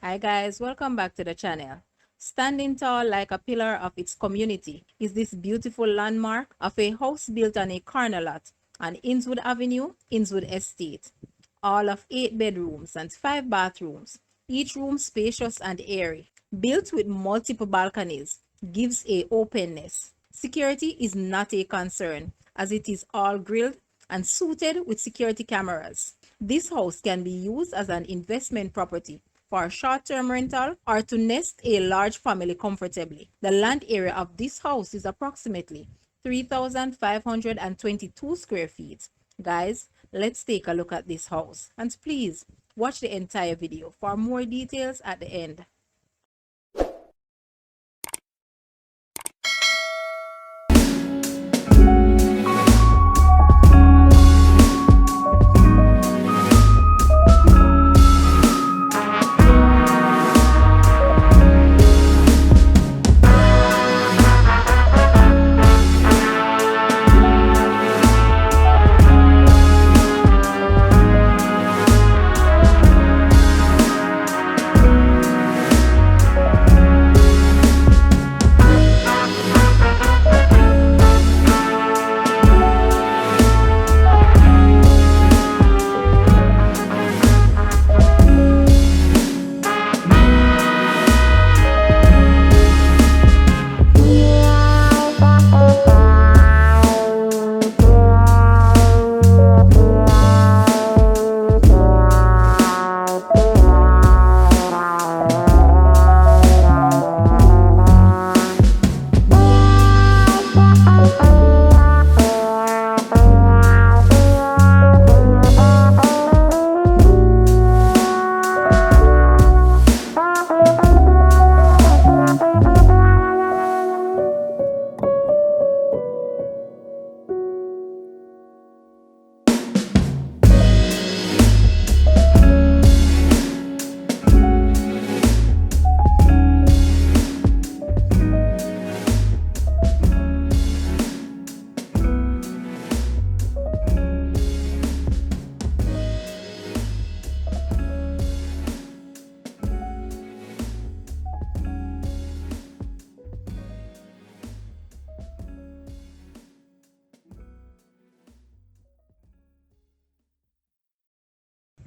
Hi guys, welcome back to the channel. Standing tall like a pillar of its community is this beautiful landmark of a house built on a corner lot on Innswood Avenue, Innswood Estate. All of 8 bedrooms and 5 bathrooms, each room spacious and airy, built with multiple balconies, gives a openness. Security is not a concern as it is all grilled and suited with security cameras. This house can be used as an investment property for short-term rental or to nest a large family comfortably. The land area of this house is approximately 3,522 square feet. Guys, let's take a look at this house and please watch the entire video for more details at the end.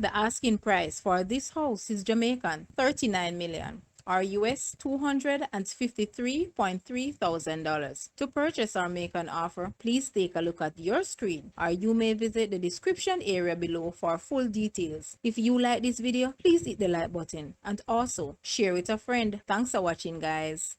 The asking price for this house is Jamaican 39 million or US $253.3 thousand. To purchase or make an offer, please take a look at your screen or you may visit the description area below for full details. If you like this video, please hit the like button and also share with a friend. Thanks for watching guys.